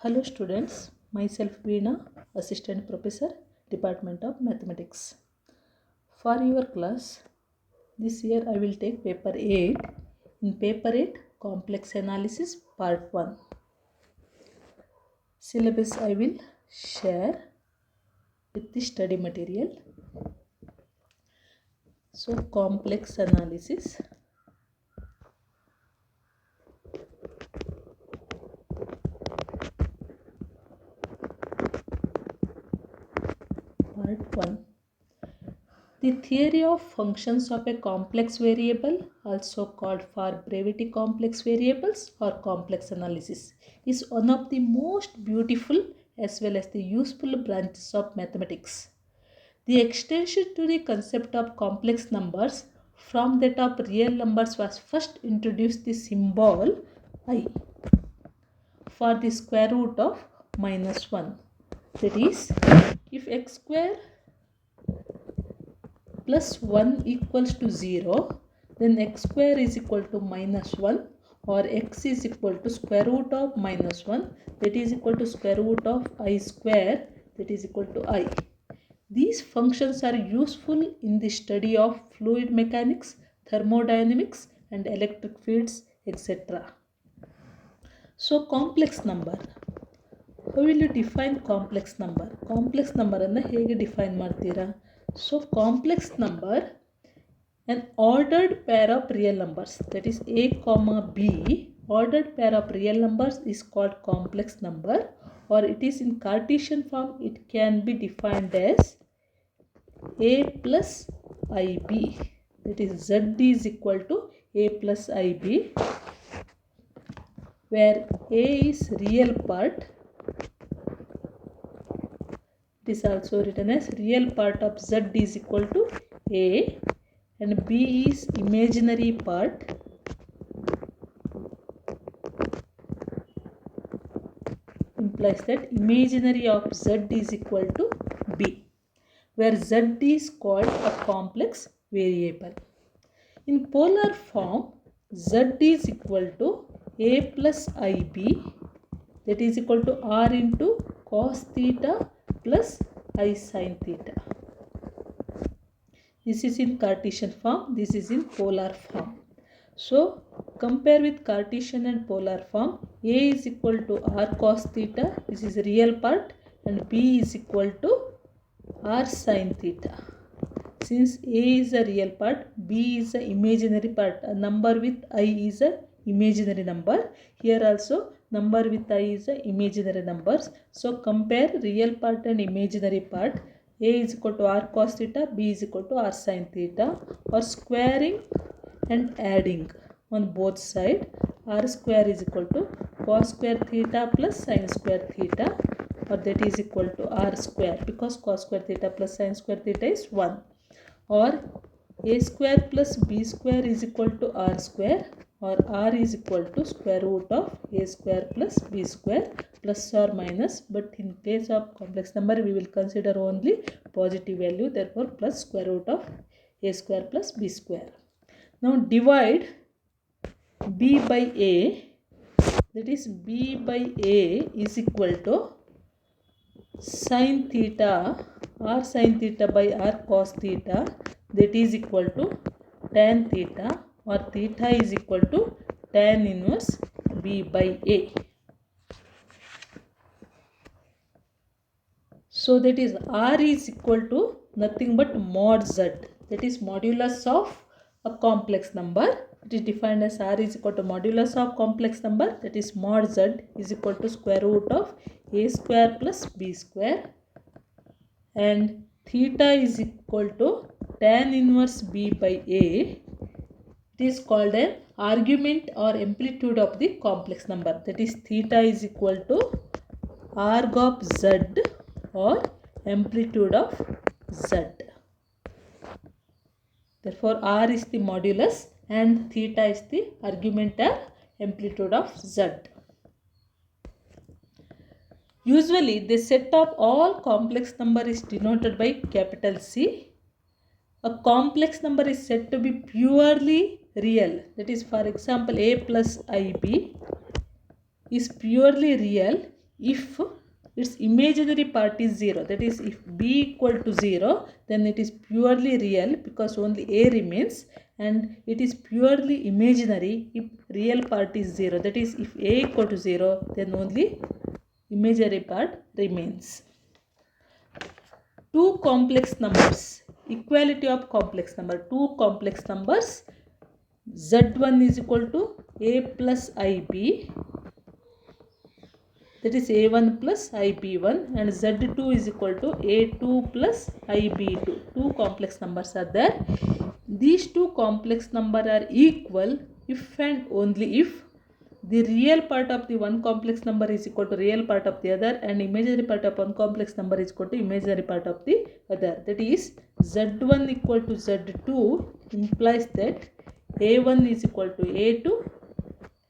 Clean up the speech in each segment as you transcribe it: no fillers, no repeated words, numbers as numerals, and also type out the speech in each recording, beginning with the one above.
Hello students, myself Veena, Assistant Professor, Department of Mathematics. For your class, this year I will take paper 8. In paper 8, Complex Analysis Part 1. Syllabus I will share with the study material. So, complex analysis. Part 1. The theory of functions of a complex variable, also called for brevity complex variables or complex analysis, is one of the most beautiful as well as the useful branches of mathematics. The extension to the concept of complex numbers from that of real numbers was first introduced the symbol I for the square root of -1. That is, if x square plus 1 equals to 0, then x square is equal to -1, or x is equal to square root of -1, that is equal to square root of I square, that is equal to I. These functions are useful in the study of fluid mechanics, thermodynamics and electric fields, etc. So, complex number. How will you define complex number? Complex number ಅನ್ನು ಹೇಗೆ define ಮಾಡ್ತೀರಾ? So, complex number, an ordered pair of real numbers, that is a comma b, ordered pair of real numbers is called complex number, or it is in Cartesian form. It can be defined as a plus ib, that is z is equal to a plus ib, where a is real part. It is also written as real part of z is equal to a, and b is imaginary part. Implies that imaginary of z is equal to b, where z is called a complex variable. In polar form, z is equal to a plus ib, that is equal to r into cos theta plus I sin theta. This is in Cartesian form, this is in polar form. So, compare with Cartesian and polar form. A is equal to r cos theta, this is real part, and b is equal to r sin theta. Since a is a real part, b is an imaginary part. A number with I is an imaginary number. Here also number with I is an imaginary numbers. So compare real part and imaginary part. A is equal to r cos theta, b is equal to r sin theta, or squaring and adding on both sides. R square is equal to cos square theta plus sin square theta, or that is equal to r square, because cos square theta plus sin square theta is 1. Or a square plus b square is equal to r square, or r is equal to square root of a square plus b square, plus or minus, but in case of complex number we will consider only positive value, therefore plus square root of a square plus b square. Now divide b by a, that is b by a is equal to sin theta, r sin theta by r cos theta, that is equal to tan theta, or theta is equal to tan inverse b by a. So that is r is equal to nothing but mod z, that is modulus of a complex number. It is defined as r is equal to modulus of complex number, that is mod z is equal to square root of a square plus b square, and theta is equal to tan inverse b by a. It is called an argument or amplitude of the complex number, that is theta is equal to arg of z or amplitude of z. Therefore r is the modulus and theta is the argument or amplitude of z. Usually the set of all complex number is denoted by capital C. A complex number is said to be purely real, that is, for example, a plus ib is purely real if its imaginary part is 0, that is if b equal to 0, then it is purely real because only a remains, and it is purely imaginary if real part is 0, that is if a equal to 0, then only imaginary part remains. Two complex numbers, equality of complex number, two complex numbers, z1 is equal to a plus ib, that is a1 plus ib1, and z2 is equal to a2 plus ib2. Two complex numbers are there. These two complex numbers are equal if and only if the real part of the one complex number is equal to real part of the other, and imaginary part of one complex number is equal to imaginary part of the other. That is z1 equal to z2 implies that a1 is equal to a2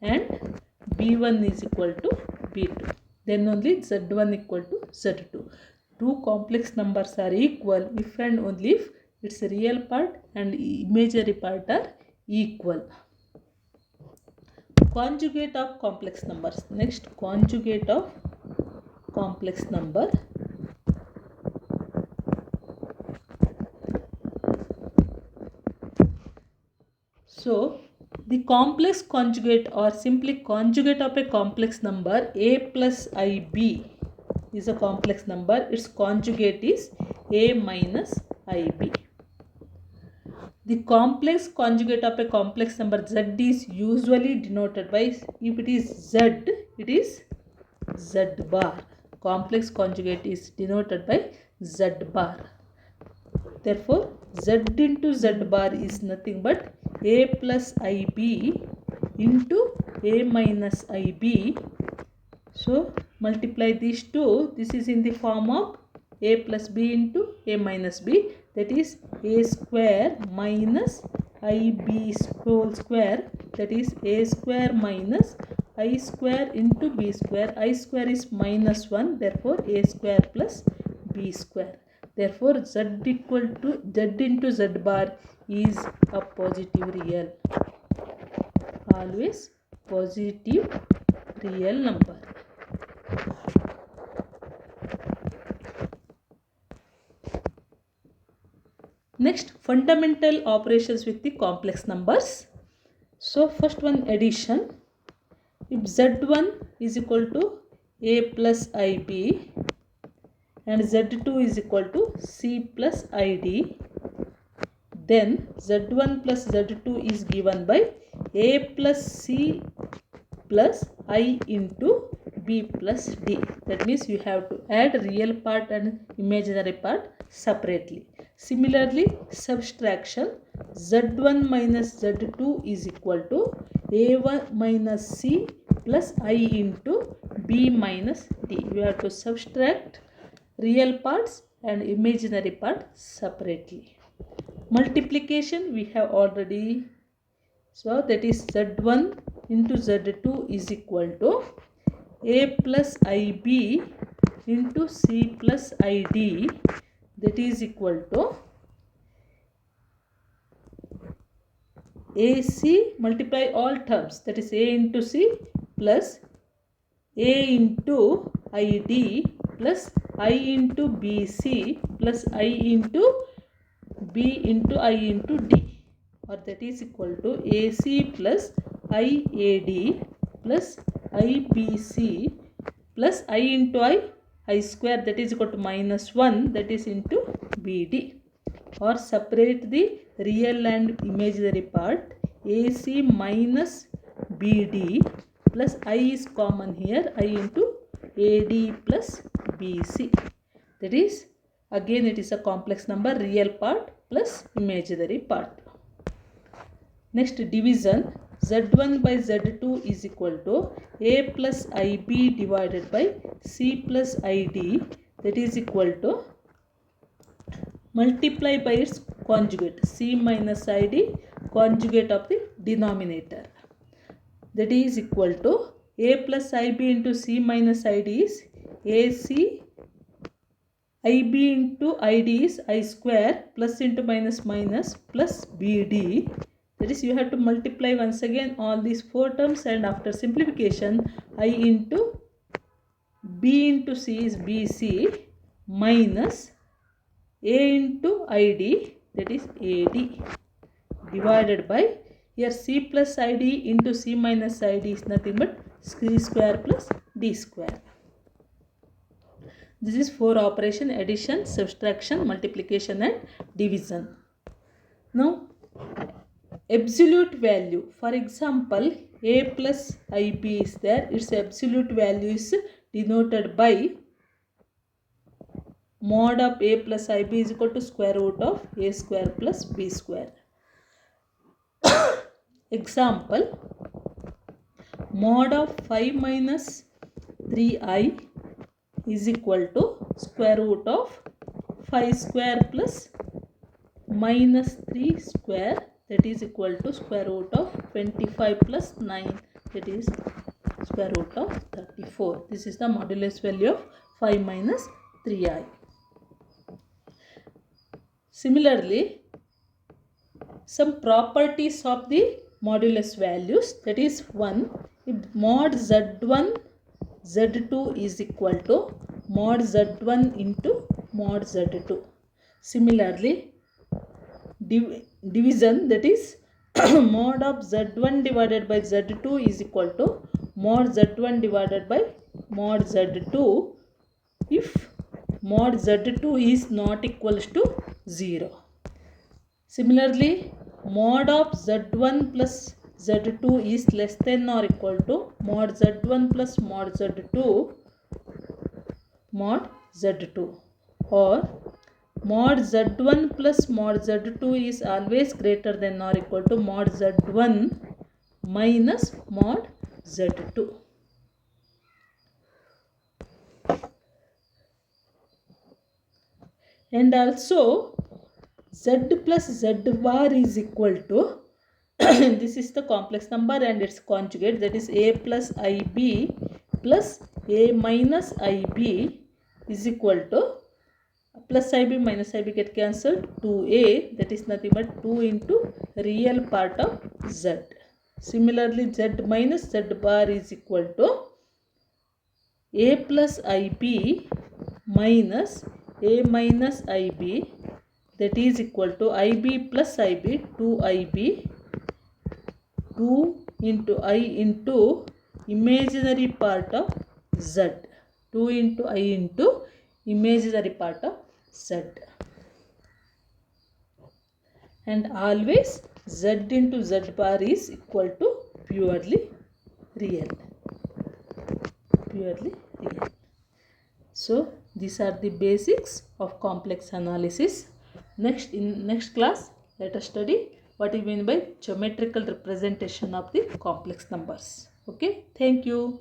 and b1 is equal to b2. Then only z1 equal to z2. Two complex numbers are equal if and only if its real part and imaginary part are equal. Conjugate of complex numbers. Next, conjugate of complex number. So, the complex conjugate or simply conjugate of a complex number a plus ib is a complex number. Its conjugate is a minus ib. The complex conjugate of a complex number z is usually denoted by, if it is z, it is z bar. Complex conjugate is denoted by z bar. Therefore, z into z bar is nothing but a plus ib into a minus ib. So, multiply these two. This is in the form of a plus b into a minus b. That is a square minus ib whole square. That is a square minus I square into b square. I square is minus 1. Therefore, a square plus b square. Therefore, z equal to z into z bar is a positive real. Always positive real number. Next, fundamental operations with the complex numbers. So, first one, addition. If z1 is equal to a plus ib and z2 is equal to c plus id, then z1 plus z2 is given by a plus c plus I into b plus d. That means you have to add real part and imaginary part separately. Similarly, subtraction, z1 minus z2 is equal to a1 minus c plus I into b minus d. You have to subtract real parts and imaginary part separately. Multiplication we have already, so that is z1 into z2 is equal to a plus ib into c plus id, that is equal to ac, multiply all terms, that is a into c plus a into id plus I into bc plus I into b into I into d, or that is equal to ac plus iad plus ibc plus I into I square, that is equal to minus 1, that is into bd. Or separate the real and imaginary part, ac minus bd plus I is common here, I into ad plus bc. That is, again it is a complex number, real part plus imaginary part. Next, division, z1 by z2 is equal to a plus ib divided by c plus id, that is equal to multiply by its conjugate, c minus id, conjugate of the denominator, that is equal to a plus ib into c minus id is ac, ib into id is I square plus into minus minus plus bd. That is, you have to multiply once again all these four terms, and after simplification I into B into C is BC minus A into ID, that is AD, divided by, here C plus ID into C minus ID is nothing but C square plus D square. This is for operation addition, subtraction, multiplication and division. Now absolute value, for example A plus IB is there, its absolute value is denoted by mod of A plus IB is equal to square root of A square plus B square. Example, mod of 5 minus 3I is equal to square root of 5 square plus minus 3 square, that is equal to square root of 25 plus 9, that is square root of 34. This is the modulus value of 5 minus 3I. Similarly, some properties of the modulus values, that is, 1, if mod Z1 Z2 is equal to mod Z1 into mod Z2. Similarly, division, that is mod of Z1 divided by Z2 is equal to mod Z1 divided by mod Z2 if mod Z2 is not equals to 0. Similarly, mod of Z1 plus Z2 is less than or equal to mod Z1 plus mod Z2 mod Z2, or mod Z1 plus mod Z2 is always greater than or equal to mod Z1 minus mod Z2. And also Z plus Z bar is equal to this is the complex number and its conjugate, that is A plus IB plus A minus IB is equal to plus IB minus IB get cancelled, 2A, that is nothing but 2 into real part of Z. Similarly, Z minus Z bar is equal to A plus IB minus A minus IB, that is equal to IB plus IB, 2IB, 2 into I into imaginary part of Z, 2 into I into imaginary part of Z. And always Z into Z bar is equal to purely real. Purely real. So these are the basics of complex analysis. In next class, let us study what is meant by geometrical representation of the complex numbers. Okay, thank you.